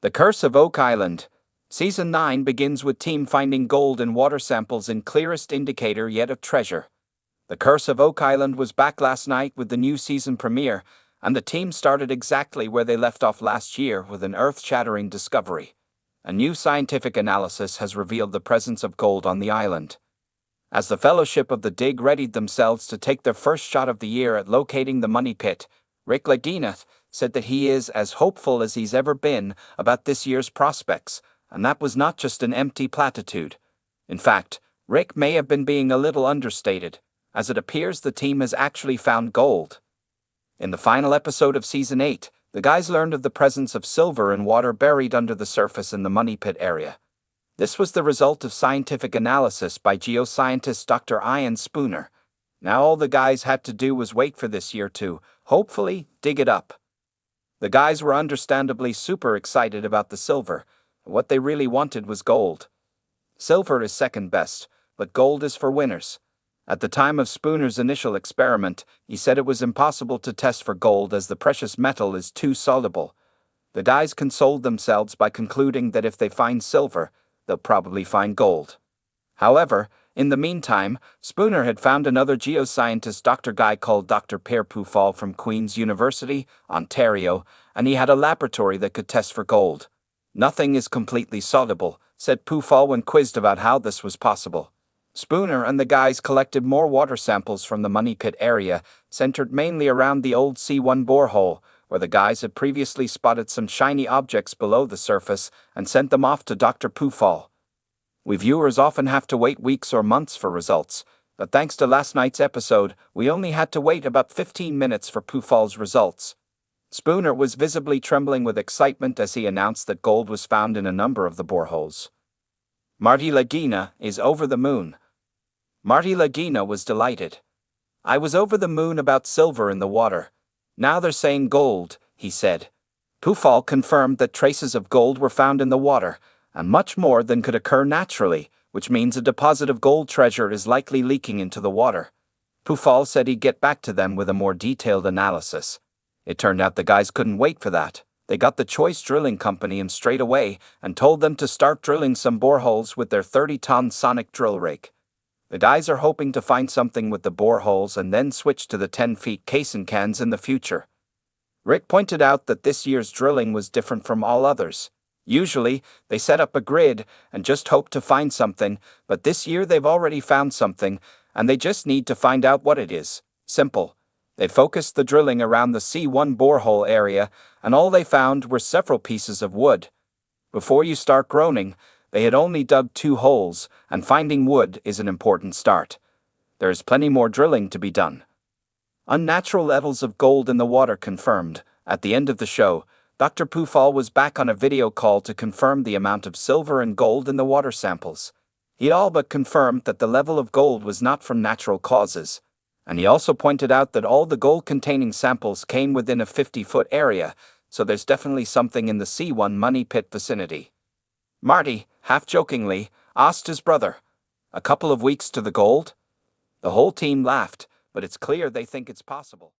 The Curse of Oak Island. Season 9 begins with team finding gold in water samples in clearest indicator yet of treasure. The Curse of Oak Island was back last night with the new season premiere, and the team started exactly where they left off last year with an earth-shattering discovery. A new scientific analysis has revealed the presence of gold on the island. As the Fellowship of the Dig readied themselves to take their first shot of the year at locating the money pit, Rick Ledina said that he is as hopeful as he's ever been about this year's prospects, and that was not just an empty platitude. In fact, Rick may have been being a little understated, as it appears the team has actually found gold. In the final episode of Season 8, the guys learned of the presence of silver in water buried under the surface in the money pit area. This was the result of scientific analysis by geoscientist Dr. Ian Spooner. Now all the guys had to do was wait for this year to, hopefully, dig it up. The guys were understandably super excited about the silver. What they really wanted was gold. Silver is second best, but gold is for winners. At the time of Spooner's initial experiment, he said it was impossible to test for gold as the precious metal is too soluble. The guys consoled themselves by concluding that if they find silver, they'll probably find gold. However, in the meantime, Spooner had found another geoscientist Dr. Guy called Dr. Per Pufall from Queen's University, Ontario, and he had a laboratory that could test for gold. Nothing is completely soluble, said Pufall when quizzed about how this was possible. Spooner and the guys collected more water samples from the money pit area, centered mainly around the old C1 borehole, where the guys had previously spotted some shiny objects below the surface and sent them off to Dr. Pufall. We viewers often have to wait weeks or months for results, but thanks to last night's episode, we only had to wait about 15 minutes for Pufall's results. Spooner was visibly trembling with excitement as he announced that gold was found in a number of the boreholes. Marty Lagina is over the moon. Marty Lagina was delighted. I was over the moon about silver in the water. Now they're saying gold, he said. Pufall confirmed that traces of gold were found in the water, and much more than could occur naturally, which means a deposit of gold treasure is likely leaking into the water. Pufall said he'd get back to them with a more detailed analysis. It turned out the guys couldn't wait for that. They got the Choice Drilling Company in straight away and told them to start drilling some boreholes with their 30-ton sonic drill rig. The guys are hoping to find something with the boreholes and then switch to the 10-feet casing cans in the future. Rick pointed out that this year's drilling was different from all others. Usually, they set up a grid and just hope to find something, but this year they've already found something, and they just need to find out what it is. Simple. They focused the drilling around the C1 borehole area, and all they found were several pieces of wood. Before you start groaning, they had only dug 2 holes, and finding wood is an important start. There is plenty more drilling to be done. Unnatural levels of gold in the water confirmed. At the end of the show, Dr. Pufall was back on a video call to confirm the amount of silver and gold in the water samples. He all but confirmed that the level of gold was not from natural causes, and he also pointed out that all the gold-containing samples came within a 50-foot area, so there's definitely something in the C1 money pit vicinity. Marty, half-jokingly, asked his brother, "A couple of weeks to the gold?" The whole team laughed, but it's clear they think it's possible.